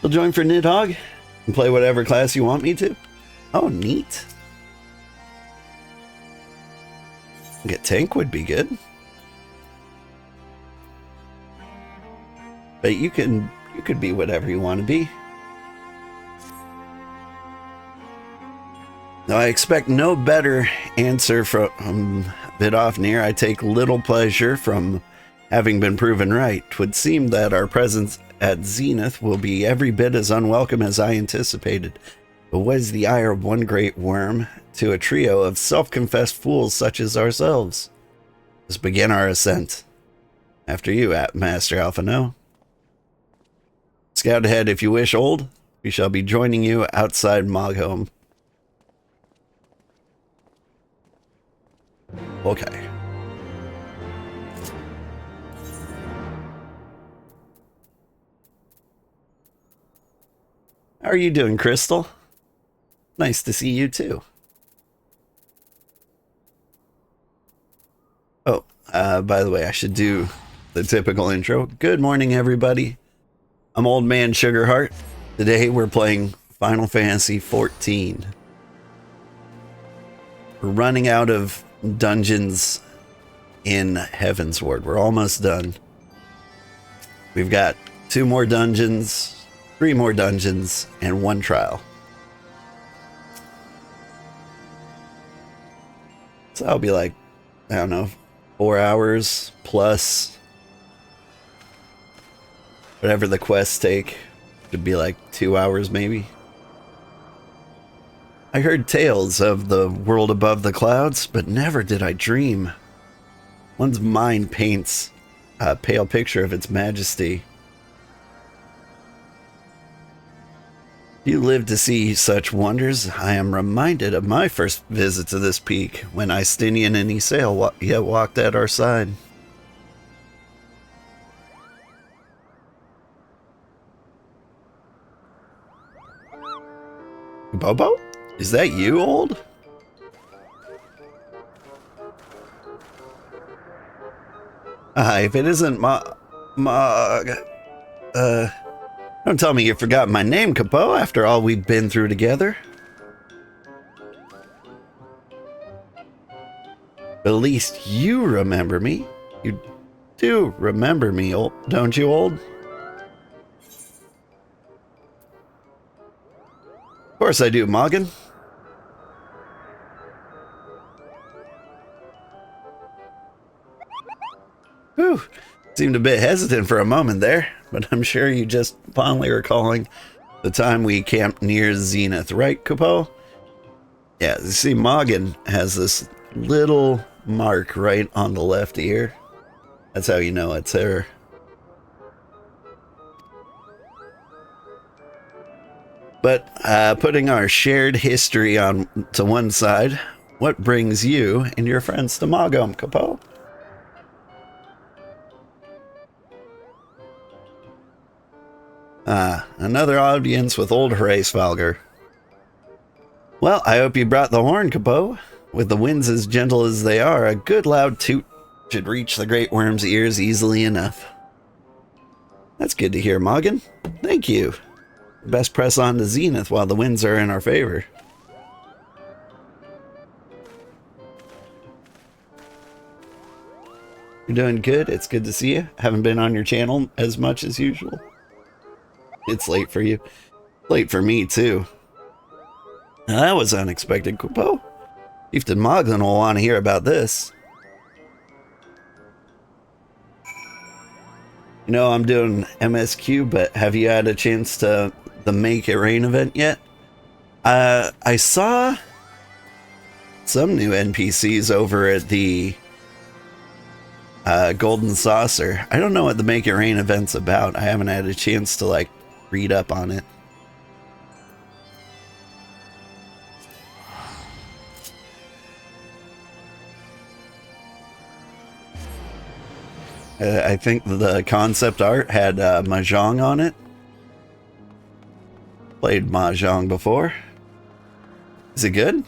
I'll join for Nidhogg and play whatever class you want me to. Oh, neat. Get tank would be good. But you could be whatever you want to be. Now, I expect no better answer from Vidofnir. I take little pleasure from having been proven right. 'Twould seem that our presence at Zenith will be every bit as unwelcome as I anticipated. But what is the ire of one great worm to a trio of self-confessed fools such as ourselves? Let's begin our ascent. After you, Master Alphino. Scout ahead if you wish, old. We shall be joining you outside Mogholm. Okay. How are you doing, Crystal? Nice to see you too. Oh, by the way, I should do the typical intro. Good morning, everybody. I'm Old Man Sugarheart. Today we're playing Final Fantasy XIV. We're running out of dungeons in Heavensward. We're almost done. We've got 2 more dungeons, 3 more dungeons, and 1 trial. So that'll be like, I don't know, 4 hours plus whatever the quests take. Should be like 2 hours maybe. I heard tales of the world above the clouds, but never did I dream. One's mind paints a pale picture of its majesty. You live to see such wonders. I am reminded of my first visit to this peak, when Istinian and Isael yet walked at our side. Bobo? Is that you, old? If it isn't don't tell me you forgot my name, Capo, after all we've been through together. But at least you remember me. You do remember me, don't you, old? Of course I do, Morgan. Whew. Seemed a bit hesitant for a moment there, but I'm sure you just fondly recalling the time we camped near Zenith, right, Capo? Yeah, you see, Morgan has this little mark right on the left ear. That's how you know it's her. But putting our shared history on to one side, what brings you and your friends to Mogholm, Capo? Another audience with old Hraesvalgr. Well, I hope you brought the horn, Capo. With the winds as gentle as they are, a good loud toot should reach the great worm's ears easily enough. That's good to hear, Morgan. Thank you. Best press on to Zenith while the winds are in our favor. You're doing good. It's good to see you. Haven't been on your channel as much as usual. It's late for you. Late for me, too. Now, that was unexpected, Capo. Chieftain Moglin will want to hear about this. You know, I'm doing MSQ, but have you had a chance to the Make It Rain event yet? I saw some new NPCs over at the Golden Saucer. I don't know what the Make It Rain event's about. I haven't had a chance to, like, read up on it. I think the concept art had Mahjong on it. Played Mahjong before. Is it good?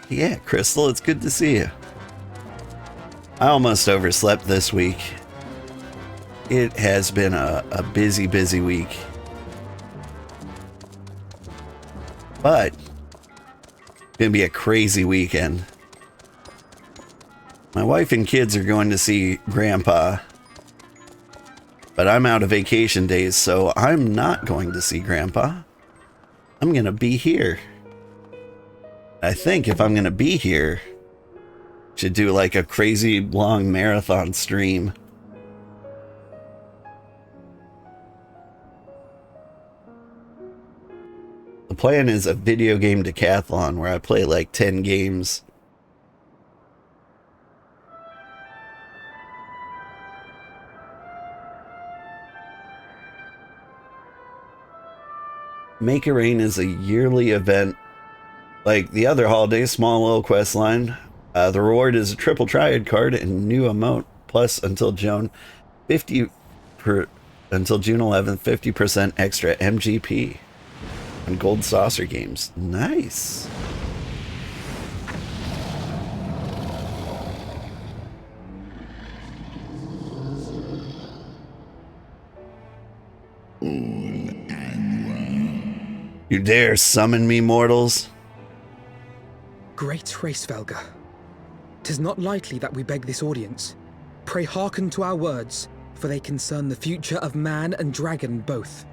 Yeah, Crystal, it's good to see you. I almost overslept this week. It has been a busy, busy week. But it's gonna be a crazy weekend. My wife and kids are going to see Grandpa, but I'm out of vacation days, so I'm not going to see Grandpa. I'm gonna be here. I think if I'm gonna be here, should do like a crazy long marathon stream. The plan is a video game decathlon where I play like 10 games. Make a Rain is a yearly event like the other holidays, small little quest line. The reward is a triple triad card and new emote, plus until June 11th, 50% extra MGP on gold saucer games. Nice. You dare summon me, mortals? Great Hraesvalgr, 'tis not lightly that we beg this audience. Pray hearken to our words, for they concern the future of man and dragon both.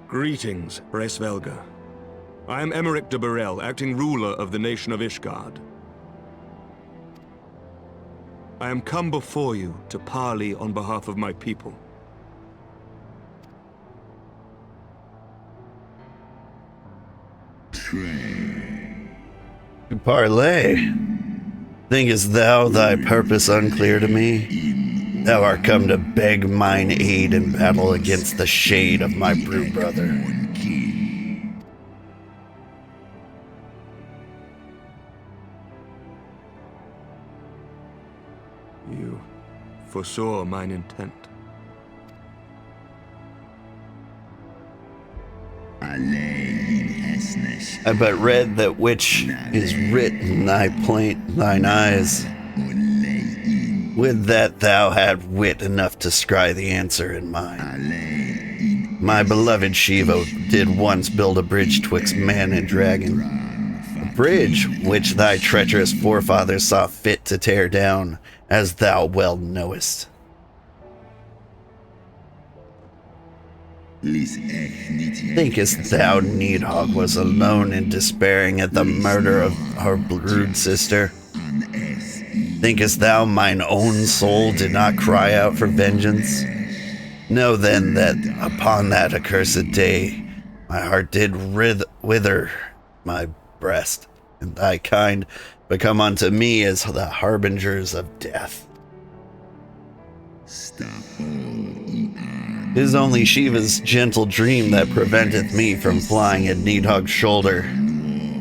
Greetings, Hraesvalgr. I am Emeric de Burrell, acting ruler of the nation of Ishgard. I am come before you to parley on behalf of my people. To parley. Thinkest thou thy purpose unclear to me? Thou art come to beg mine aid in battle against the shade of my brood brother. You foresaw mine intent. I but read that which is writ in thine eyes. Would that thou had wit enough to scry the answer in mine. My beloved Shiva did once build a bridge twixt man and dragon. A bridge which thy treacherous forefathers saw fit to tear down, as thou well knowest. Thinkest thou Needhogg was alone in despairing at the murder of her brood sister? Thinkest thou mine own soul did not cry out for vengeance? Know then that upon that accursed day, my heart did wither my breast, and thy kind become unto me as the harbingers of death. It is only Shiva's gentle dream that preventeth me from flying at Needhogg's shoulder.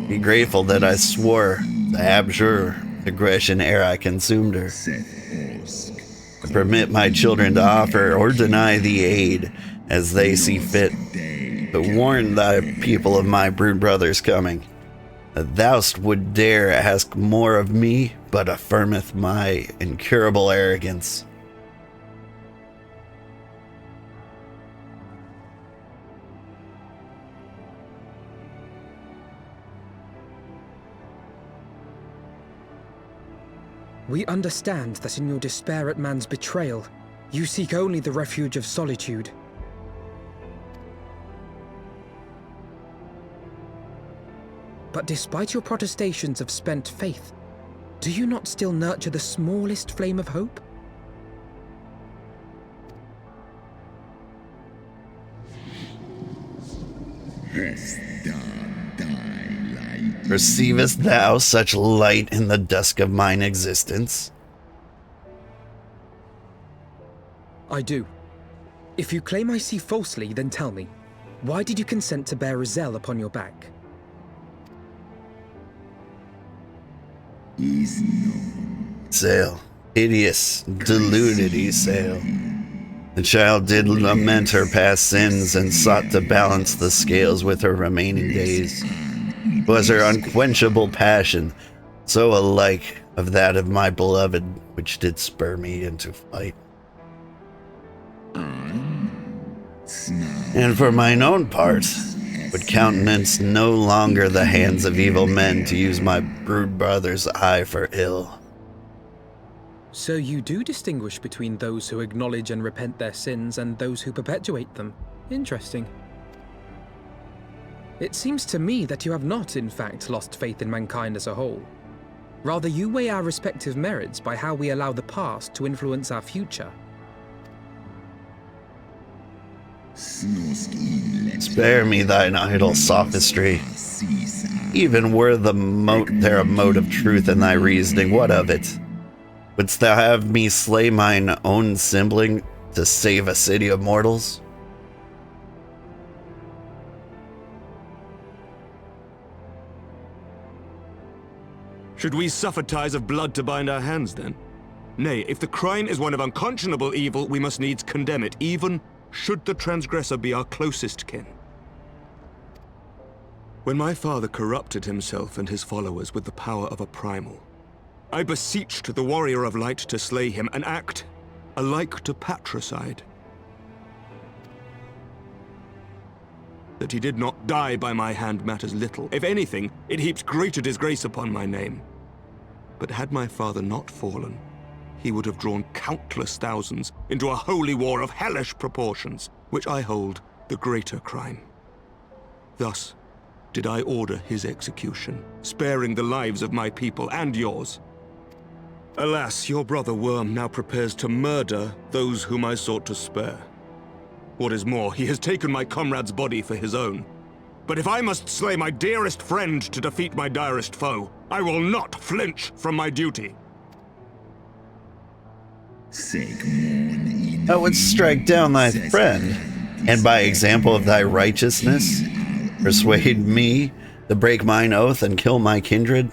Be grateful that I swore to abjure aggression ere I consumed her. I permit my children to offer or deny thee aid as they see fit, but warn thy people of my brood brother's coming. That thou'st would dare ask more of me, but affirmeth my incurable arrogance. We understand that in your despair at man's betrayal, you seek only the refuge of solitude. But despite your protestations of spent faith, do you not still nurture the smallest flame of hope? Perceivest thou such light in the dusk of mine existence? I do. If you claim I see falsely, then tell me, why did you consent to bear Rizal upon your back? Sail. Hideous, deluded Isail. The child did lament her past sins and sought to balance the scales with her remaining days. 'Twas her unquenchable passion, so alike of that of my beloved, which did spur me into flight. And for mine own part, would countenance no longer the hands of evil men to use my brood brother's eye for ill. So you do distinguish between those who acknowledge and repent their sins and those who perpetuate them. Interesting. It seems to me that you have not, in fact, lost faith in mankind as a whole. Rather, you weigh our respective merits by how we allow the past to influence our future. Spare me thine idle sophistry. Even were there a mote of truth in thy reasoning, what of it? Wouldst thou have me slay mine own sibling to save a city of mortals? Should we suffer ties of blood to bind our hands, then? Nay, if the crime is one of unconscionable evil, we must needs condemn it, even should the transgressor be our closest kin. When my father corrupted himself and his followers with the power of a primal, I beseeched the warrior of light to slay him, an act alike to patricide. That he did not die by my hand matters little. If anything, it heaps greater disgrace upon my name. But had my father not fallen, he would have drawn countless thousands into a holy war of hellish proportions, which I hold the greater crime. Thus did I order his execution, sparing the lives of my people and yours. Alas, your brother Wrym now prepares to murder those whom I sought to spare. What is more, he has taken my comrade's body for his own. But if I must slay my dearest friend to defeat my direst foe, I will not flinch from my duty. Thou wouldst strike down thy friend, and by example of thy righteousness, persuade me to break mine oath and kill my kindred?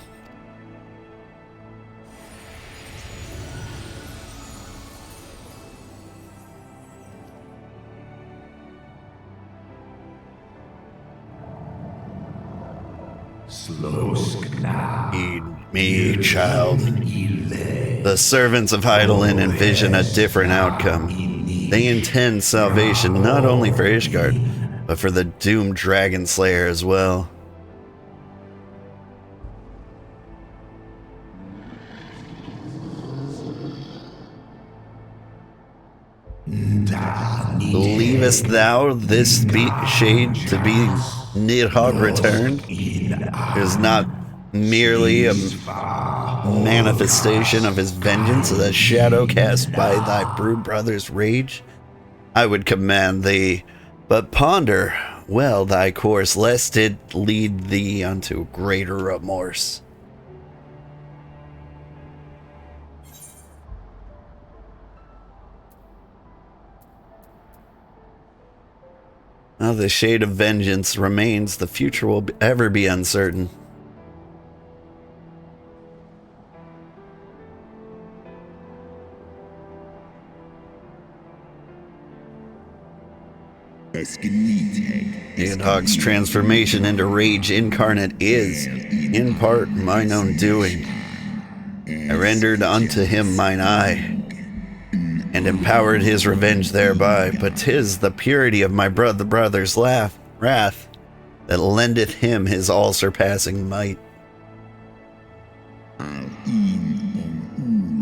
Heed me, child. The servants of Hydaelyn envision a different outcome. They intend salvation not only for Ishgard, but for the doomed dragon slayer as well. Believest thou this shade to be Nidhogg returned? It is not merely a manifestation of his vengeance, the shadow cast by thy brood brother's rage? I would command thee, but ponder well thy course, lest it lead thee unto greater remorse. Now the shade of vengeance remains, the future will ever be uncertain. Nidhogg's transformation into rage incarnate is, in part, mine own doing. I rendered unto him mine eye, and empowered his revenge thereby, but 'tis the purity of my brother's wrath that lendeth him his all-surpassing might.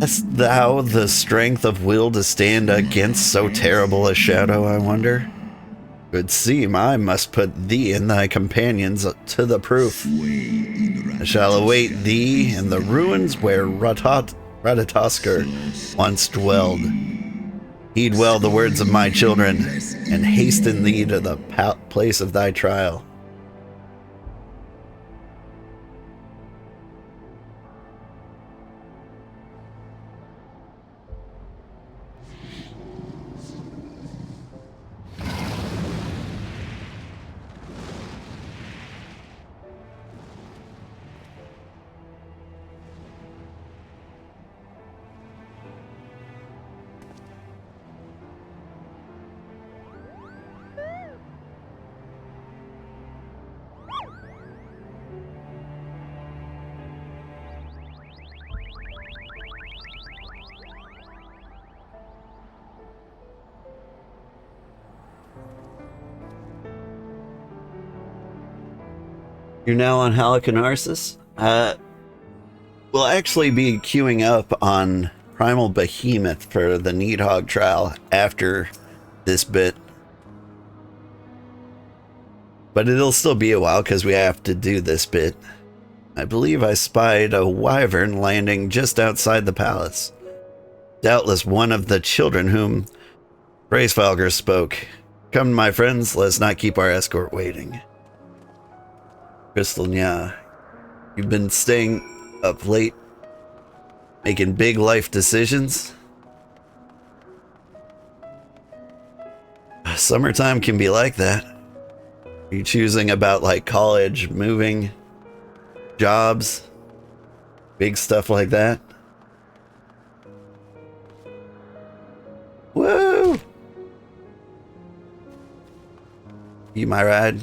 Hast thou the strength of will to stand against so terrible a shadow, I wonder? It would seem I must put thee and thy companions to the proof. I shall await thee in the ruins where Hraesvalgr once dwelled. Heed well the words of my children, and hasten thee to the place of thy trial. You're now on Halicarnassus. We'll actually be queuing up on Primal Behemoth for the Needhog trial after this bit. But it'll still be a while because we have to do this bit. I believe I spied a wyvern landing just outside the palace. Doubtless one of the children whom Hraesvalgr spoke. Come, my friends, let's not keep our escort waiting. Crystal Nya, you've been staying up late, making big life decisions. Summertime can be like that. Are you choosing about like college, moving, jobs, big stuff like that? Woo! You my ride.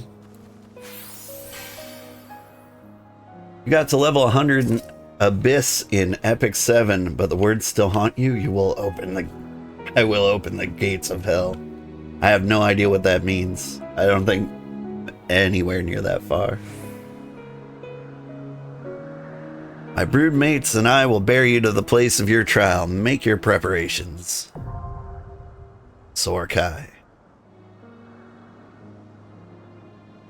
You got to level 100 in Abyss in Epic 7, but the words still haunt you. I will open the gates of hell. I have no idea what that means. I don't think anywhere near that far. My brood mates and I will bear you to the place of your trial. Make your preparations. Sorkai.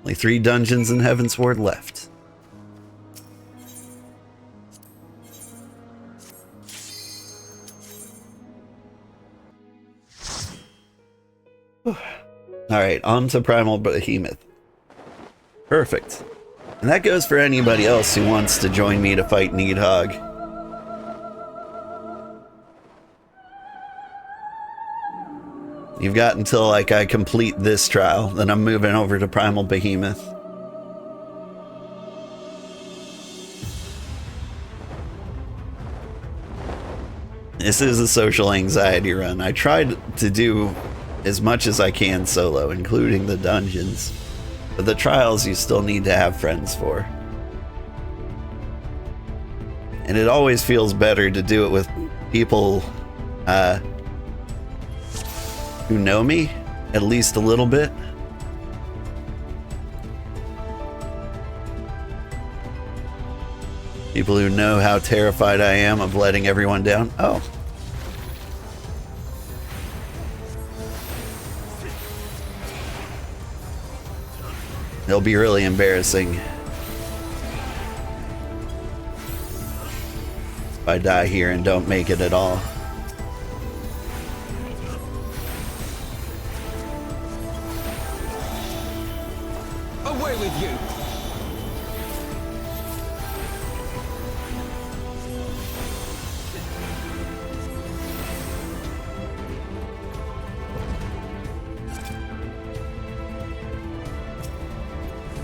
Only 3 dungeons in Heavensward left. Alright, on to Primal Behemoth. Perfect. And that goes for anybody else who wants to join me to fight Needhog. You've got until like I complete this trial, then I'm moving over to Primal Behemoth. This is a social anxiety run. I tried to do as much as I can solo, including the dungeons. But the trials you still need to have friends for. And it always feels better to do it with people who know me, at least a little bit. People who know how terrified I am of letting everyone down. Oh. It'll be really embarrassing if I die here and don't make it at all. Away with you!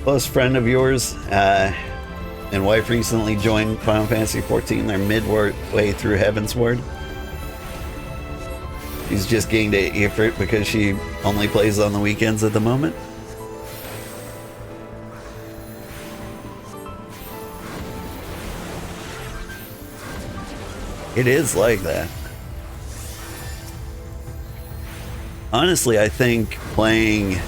Close friend of yours and wife recently joined Final Fantasy XIV. They're midway through Heavensward. She's just gained a Ifrit because she only plays on the weekends at the moment. It is like that. Honestly, I think playing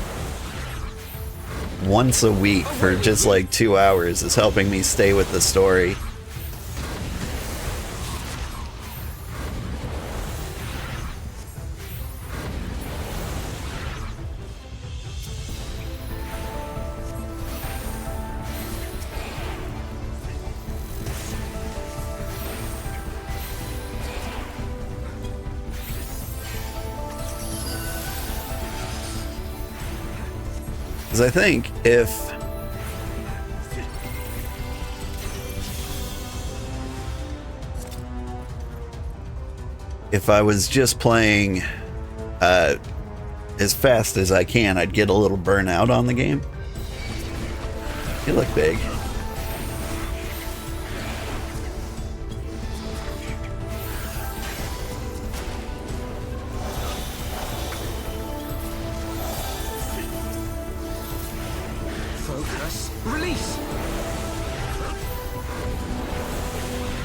once a week for just like 2 hours is helping me stay with the story. Because I think if I was just playing as fast as I can, I'd get a little burnout on the game. You look big.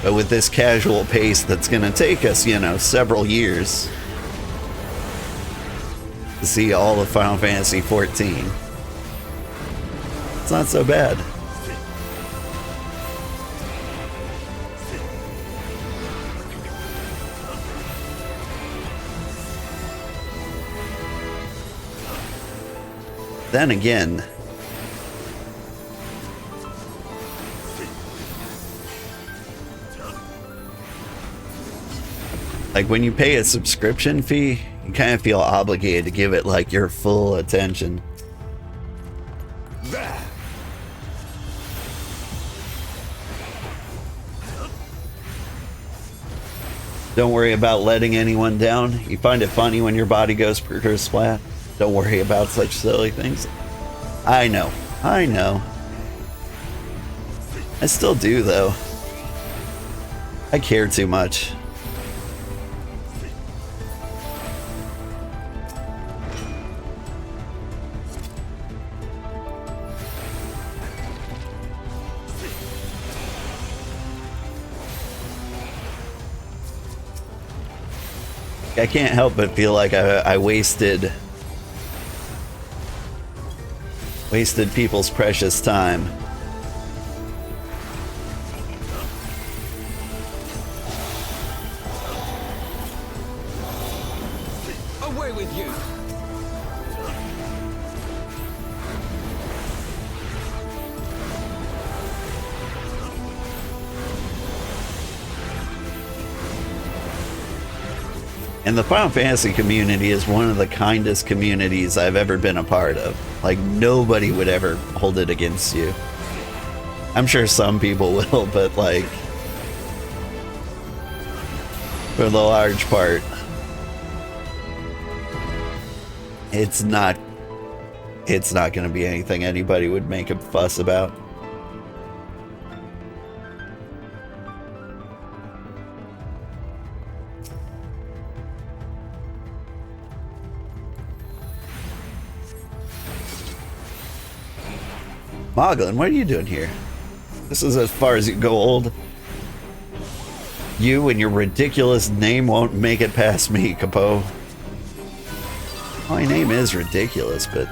But with this casual pace that's going to take us, you know, several years to see all of Final Fantasy XIV, it's not so bad. Then again, like when you pay a subscription fee, you kind of feel obligated to give it like your full attention. Don't worry about letting anyone down. You find it funny when your body goes splat. Don't worry about such silly things. I know. I know. I still do, though. I care too much. I can't help but feel like I wasted people's precious time. Away with you. And the Final Fantasy community is one of the kindest communities I've ever been a part of. Like, nobody would ever hold it against you. I'm sure some people will, but like, for the large part, it's not going to be anything anybody would make a fuss about. Moglin, what are you doing here? This is as far as you go, old. You and your ridiculous name won't make it past me, Capo. My name is ridiculous, but...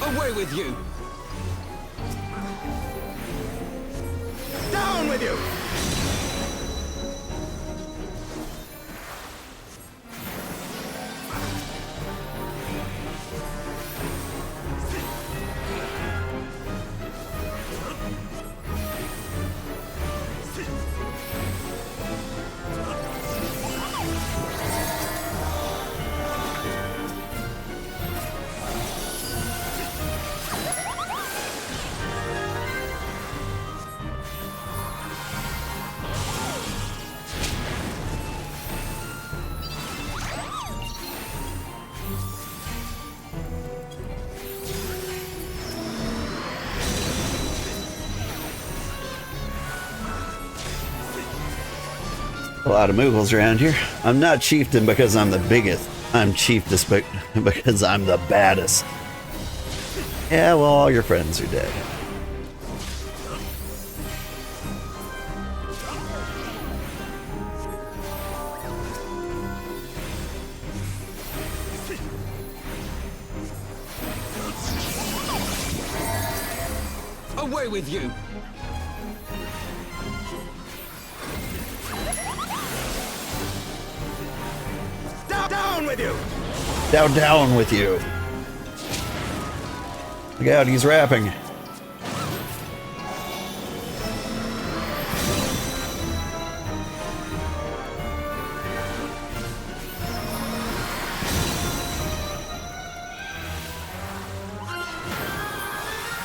Away with you. Down with you! A lot of Moogles around here. I'm not chieftain because I'm the biggest. I'm chiefess because I'm the baddest. Yeah, well, all your friends are dead. Away with you. Down with you! Down with you. Look out, he's rapping.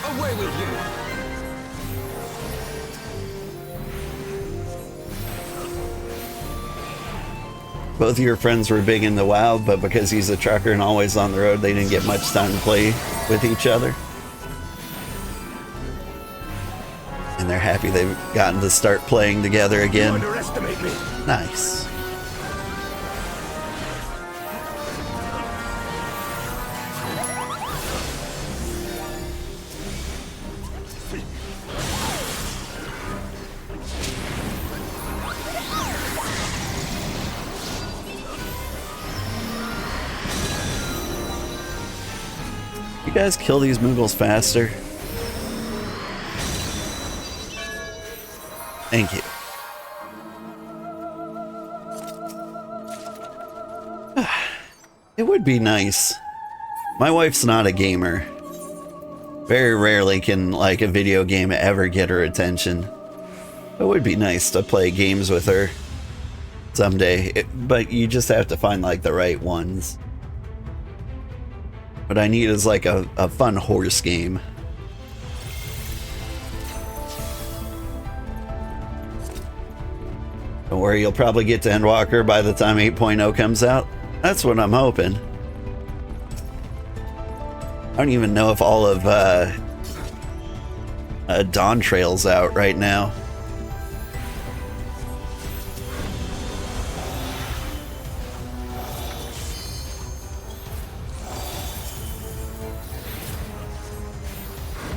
Away with you. Both of your friends were big in the WoW, but because he's a trucker and always on the road, they didn't get much time to play with each other. And they're happy they've gotten to start playing together again. You underestimate me. Nice. You guys kill these Moogles faster. Thank you. It would be nice. My wife's not a gamer. Very rarely can, like, a video game ever get her attention. It would be nice to play games with her someday, but you just have to find, like, the right ones. What I need is, like, a fun horse game. Don't worry, you'll probably get to Endwalker by the time 8.0 comes out. That's what I'm hoping. I don't even know if all of Dawn Trail's out right now.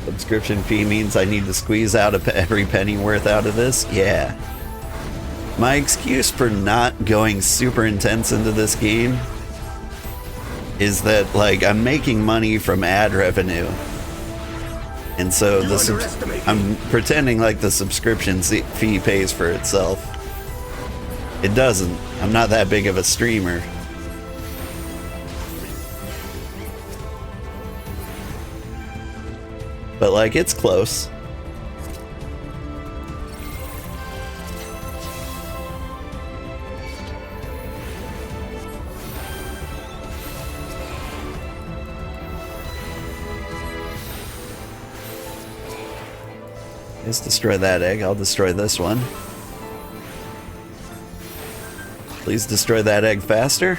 Subscription fee means I need to squeeze out every penny worth out of this? Yeah. My excuse for not going super intense into this game is that, like, I'm making money from ad revenue. And so I'm pretending like the subscription fee pays for itself. It doesn't. I'm not that big of a streamer. But, like, it's close. Let's destroy that egg. I'll destroy this one. Please destroy that egg faster.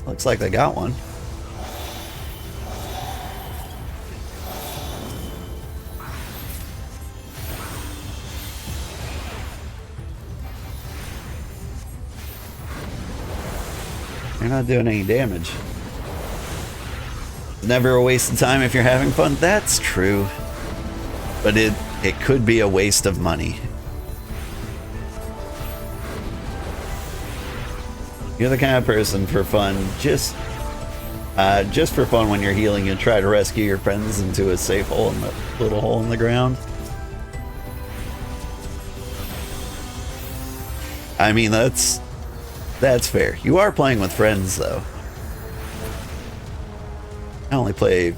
Looks like they got one. You're not doing any damage. Never a waste of time if you're having fun. That's true. But it could be a waste of money. You're the kind of person for fun, just for fun when you're healing, you try to rescue your friends into a safe hole in the little hole in the ground. I mean, that's fair. You are playing with friends, though. I only play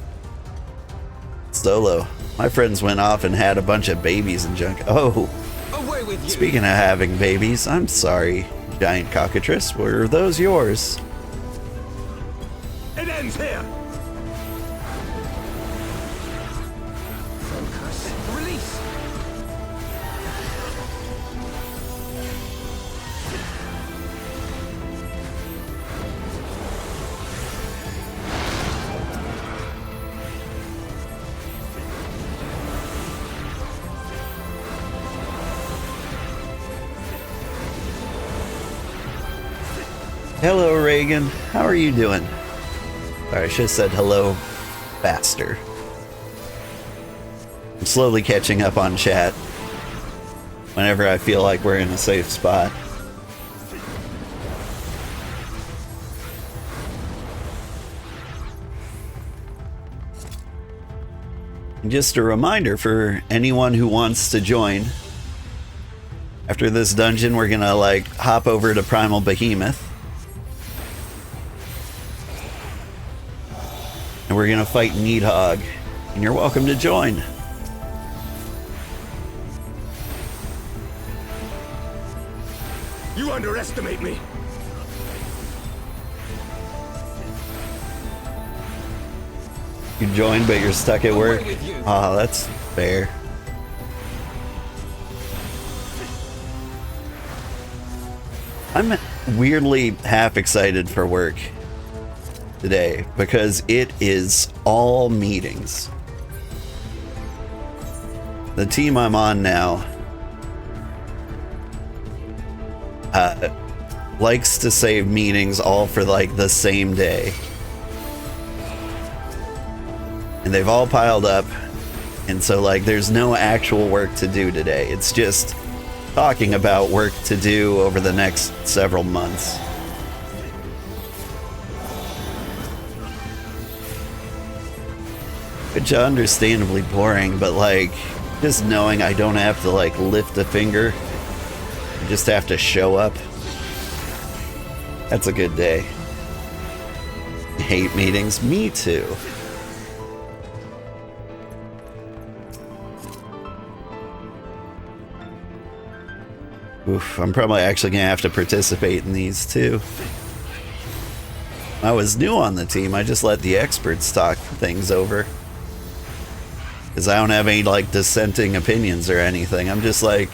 solo. My friends went off and had a bunch of babies and junk. Oh, away with you. Speaking of having babies, I'm sorry, giant cockatrice. Were those yours? It ends here. Focus. Release. Hello, Reagan. How are you doing? Sorry, I should have said hello faster. I'm slowly catching up on chat whenever I feel like we're in a safe spot. And just a reminder for anyone who wants to join, after this dungeon, we're gonna, like, hop over to Primal Behemoth. And we're gonna fight Needhog, and you're welcome to join. You underestimate me. You joined, but you're stuck at work. Oh, that's fair. I'm weirdly half excited for work today because it is all meetings. The team I'm on now likes to save meetings all for, like, the same day. And they've all piled up, and so, like, there's no actual work to do today. It's just talking about work to do over the next several months. Which understandably boring, but, like, Just knowing I don't have to like lift a finger, I just have to show up. That's a good day. Hate meetings? Me too. Oof, I'm probably actually gonna have to participate in these too. I was new on the team, I just let the experts talk things over. Because I don't have any like dissenting opinions or anything. I'm just like,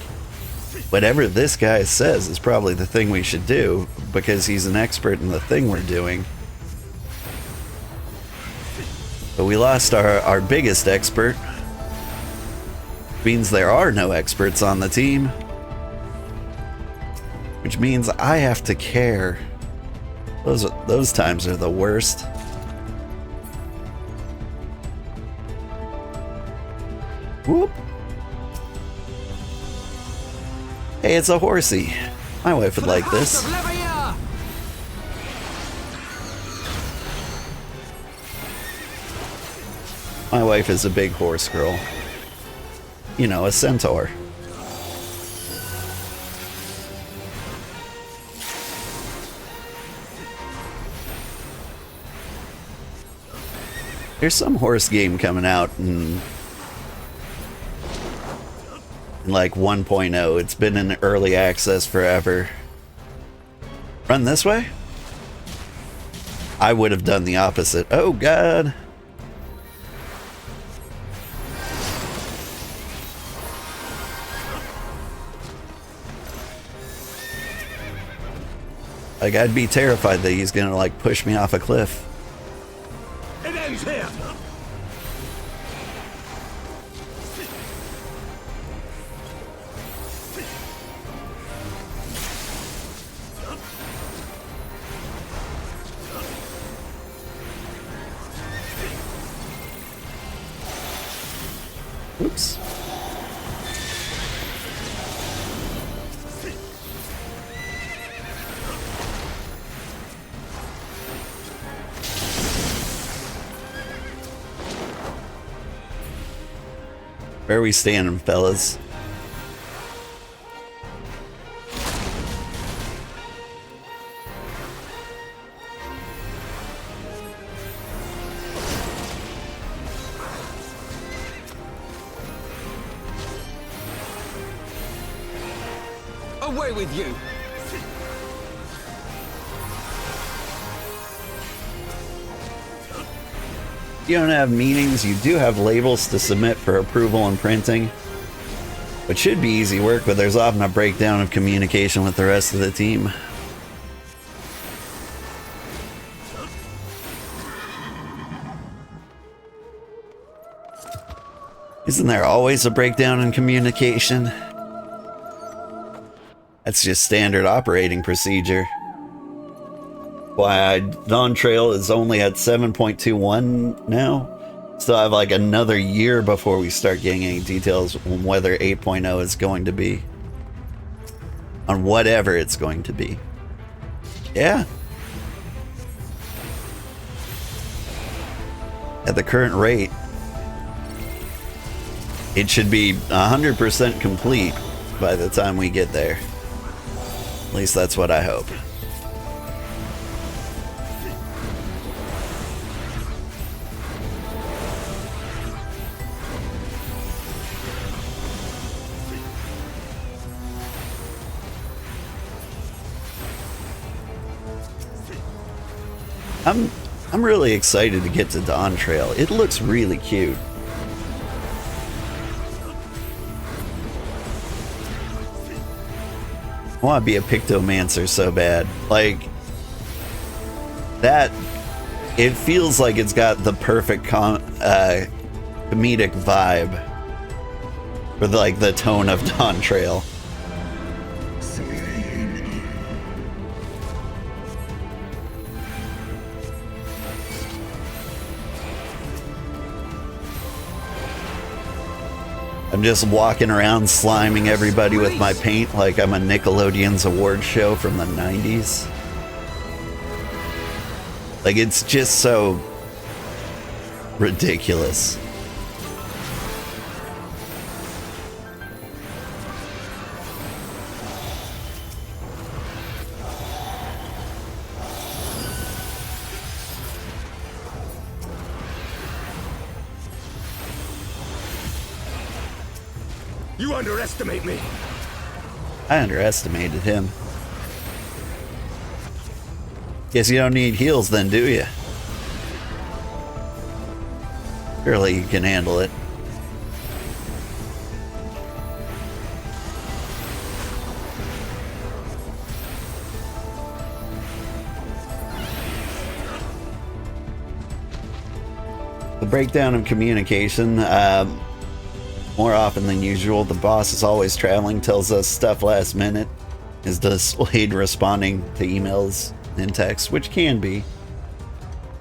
whatever this guy says is probably the thing we should do because he's an expert in the thing we're doing. But we lost our biggest expert. Means there are no experts on the team. Which means I have to care. Those times are the worst. Whoop. Hey, it's a horsey. My wife would like this. My wife is a big horse girl. You know, a centaur. There's some horse game coming out in like 1.0. It's been in early access forever. Run this way? I would have done the opposite. Oh god. Like, I'd be terrified that he's gonna like push me off a cliff. It ends here. Oops. Where are we standing, fellas? Away with you! You don't have meetings, you do have labels to submit for approval and printing, which should be easy work, but there's often a breakdown of communication with the rest of the team. Isn't there always a breakdown in communication? That's just standard operating procedure. Why, Dawn Trail is only at 7.21 now. Still have like another year before we start getting any details on whether 8.0 is going to be. On whatever it's going to be. Yeah. At the current rate, it should be 100% complete by the time we get there. At least that's what I hope. I'm really excited to get to Dawn Trail. It looks really cute. I want to be a Pictomancer so bad. Like, that, it feels like it's got the perfect comedic vibe for like the tone of Dawn Trail. I'm just walking around sliming everybody with my paint like I'm a Nickelodeon's award show from the 90s. Like, it's just so ridiculous. You underestimate me. I underestimated him. Guess you don't need heals then, do you? Surely you can handle it. The breakdown of communication, more often than usual, the boss is always traveling, tells us stuff last minute, is displayed responding to emails and texts, which can be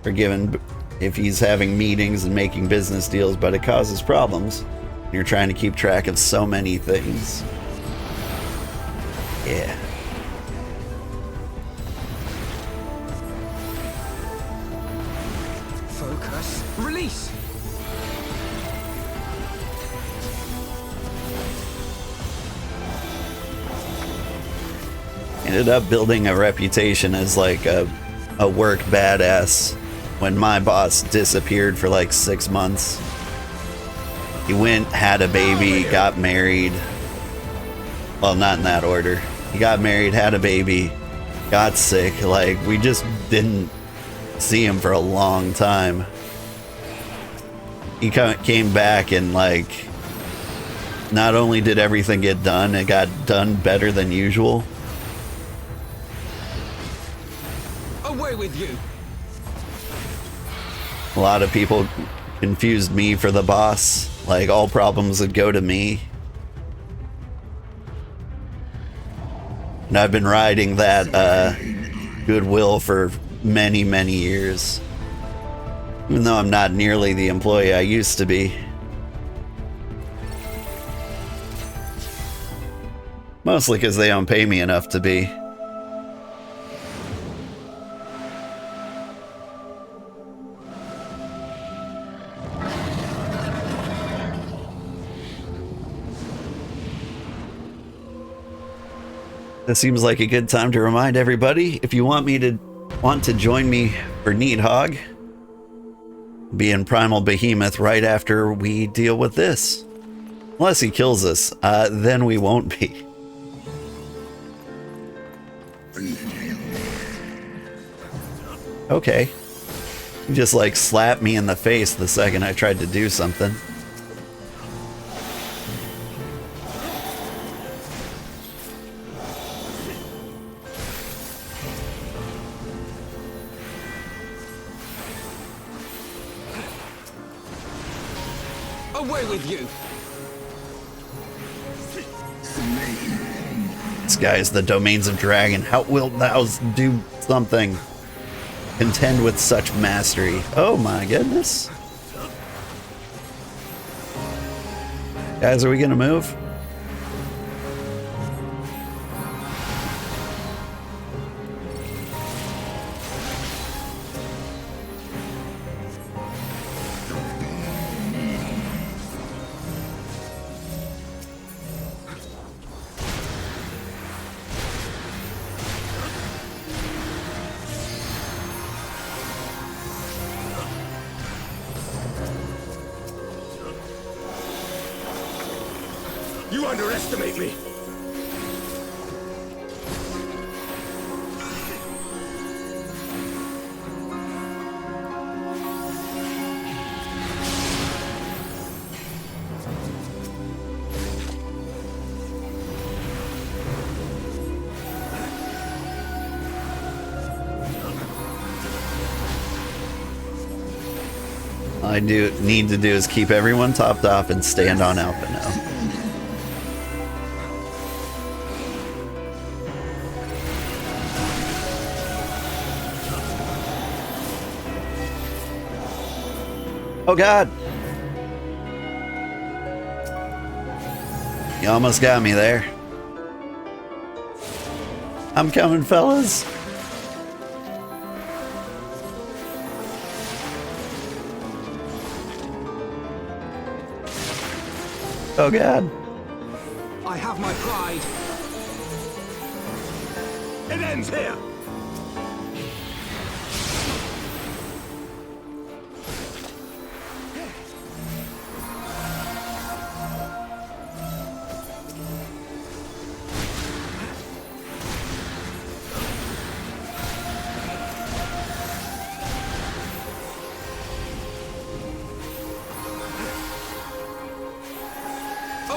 forgiven if he's having meetings and making business deals, but it causes problems. You're trying to keep track of so many things. Yeah. Focus. Release! Ended up building a reputation as like a work badass when my boss disappeared for like 6 months. He went, had a baby, got married. Well, not in that order. He got married, had a baby, got sick. Like, we just didn't see him for a long time. He came back and like, not only did everything get done, it got done better than usual. Away with you! A lot of people confused me for the boss. Like, all problems would go to me. And I've been riding that goodwill for many, many years. Even though I'm not nearly the employee I used to be. Mostly because they don't pay me enough to be. This seems like a good time to remind everybody, if you want to join me for Needhog, be in Primal Behemoth right after we deal with this. Unless he kills us, then we won't be. Okay. You just like slapped me in the face the second I tried to do something. Away with you! This guy is the domains of dragon. How wilt thou do something? Contend with such mastery. Oh my goodness. Guys, are we gonna move? You underestimate me. All I need to do is keep everyone topped off and stand on Alpha now. Oh God! You almost got me there. I'm coming, fellas. Oh God. I have my pride. It ends here.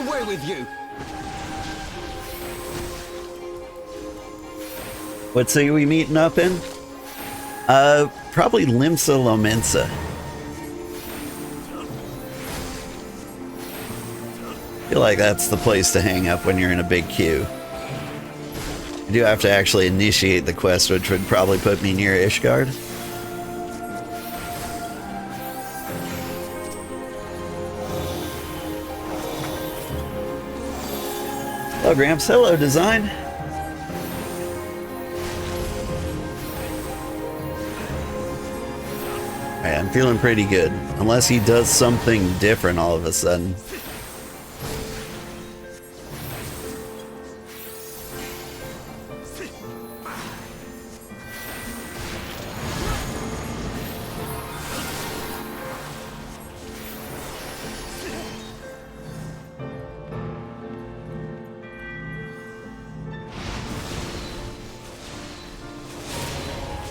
away with you! What city we meeting up in? Probably Limsa Lomensa. I feel like that's the place to hang up when you're in a big queue. I do have to actually initiate the quest, which would probably put me near Ishgard. Hello, Gramps. Hello, Design. Alright, I'm feeling pretty good. Unless he does something different all of a sudden.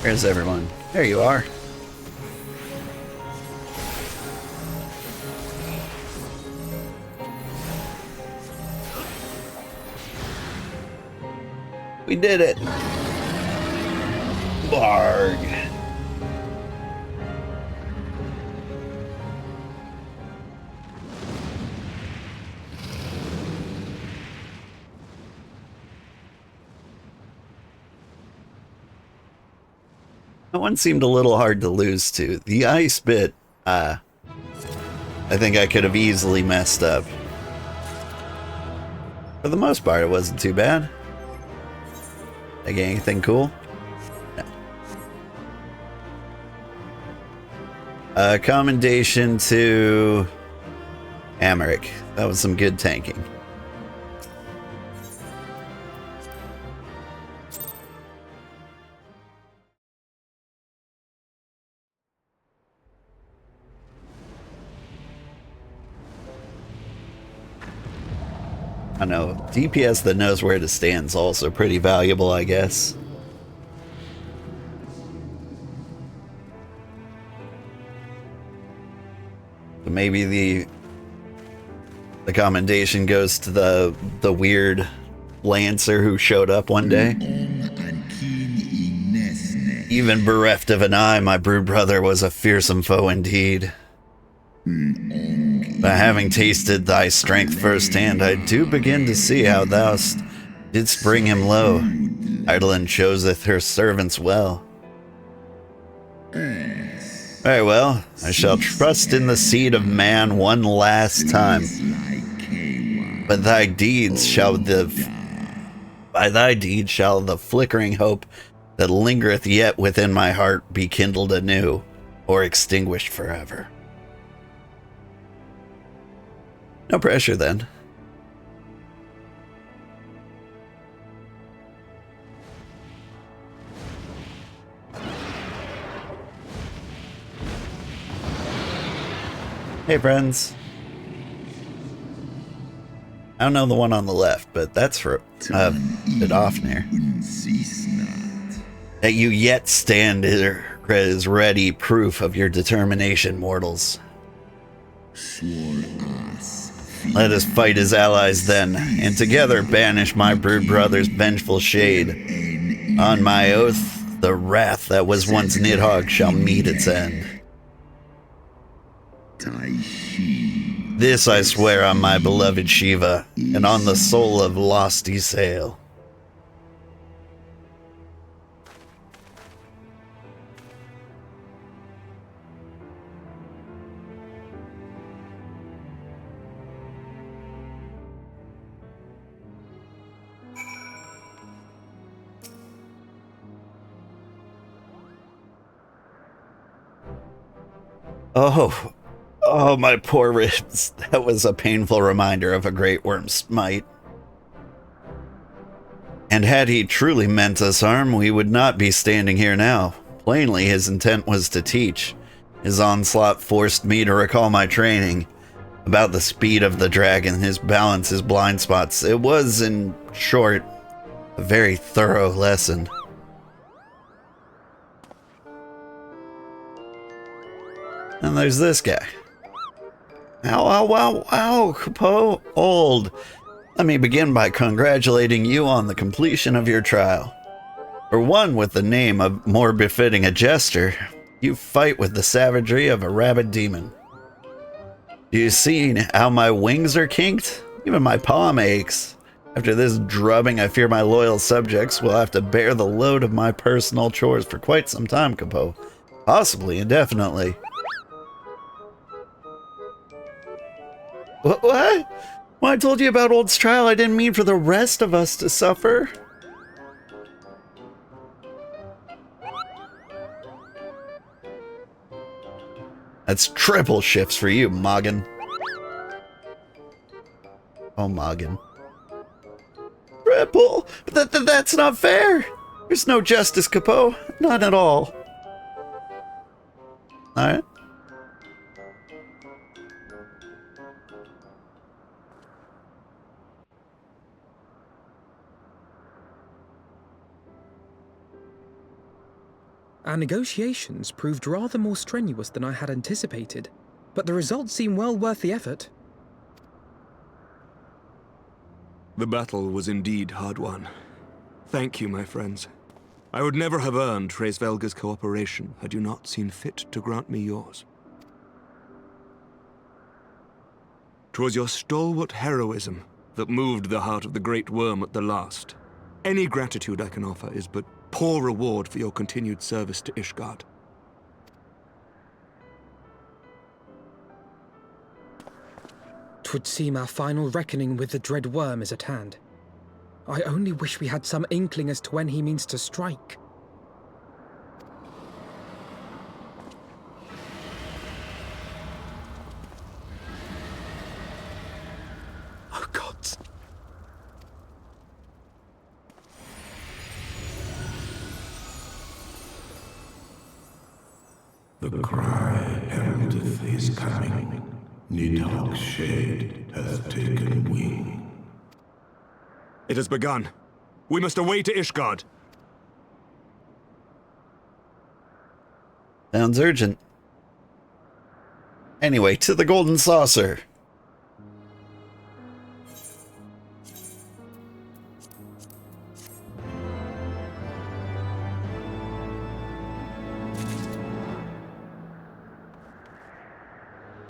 Where's everyone? There you are. We did it! Barg. That one seemed a little hard to lose to. The ice bit, I think I could have easily messed up. For the most part, it wasn't too bad. Did I get anything cool? No. Commendation to Amaric. That was some good tanking. I know, DPS that knows where to stand is also pretty valuable, I guess. But maybe the commendation goes to the weird Lancer who showed up one day. Even bereft of an eye, my brood brother was a fearsome foe indeed. But having tasted thy strength firsthand, I do begin to see how thou didst bring him low. Eidolon chooseth her servants well. Very well, I shall trust in the seed of man one last time. But by thy deeds shall the flickering hope that lingereth yet within my heart be kindled anew, or extinguished forever. No pressure, then. Hey, friends. I don't know the one on the left, but that's for a bit off near. That you yet stand is ready proof of your determination, mortals. Let us fight as allies then, and together banish my brood brother's vengeful shade. On my oath, the wrath that was once Nidhogg shall meet its end. This I swear on my beloved Shiva, and on the soul of lost Isael. Oh, my poor ribs. That was a painful reminder of a great worm's smite. And had he truly meant us harm, we would not be standing here now. Plainly, his intent was to teach. His onslaught forced me to recall my training. About the speed of the dragon, his balance, his blind spots. It was, in short, a very thorough lesson. And there's this guy. Wow, Capo. Old. Let me begin by congratulating you on the completion of your trial. For one with the name of more befitting a jester, you fight with the savagery of a rabid demon. Do you see how my wings are kinked? Even my palm aches. After this drubbing, I fear my loyal subjects will have to bear the load of my personal chores for quite some time, Capo. Possibly indefinitely. What? When I told you about Old's trial, I didn't mean for the rest of us to suffer. That's triple shifts for you, Moggin. Oh, Moggin. Triple? But that's not fair. There's no justice, Capo. Not at all. Alright. Our negotiations proved rather more strenuous than I had anticipated, but the results seem well worth the effort. The battle was indeed hard won. Thank you, my friends. I would never have earned Hraesvalgr's cooperation had you not seen fit to grant me yours. 'Twas your stalwart heroism that moved the heart of the Great Wrym at the last. Any gratitude I can offer is but poor reward for your continued service to Ishgard. 'Twould seem our final reckoning with the dread Wrym is at hand. I only wish we had some inkling as to when he means to strike. Oh, gods. The cry heraldeth his coming. Nidalk's shade has taken wing. It has begun. We must away to Ishgard. Sounds urgent. Anyway, to the Golden Saucer.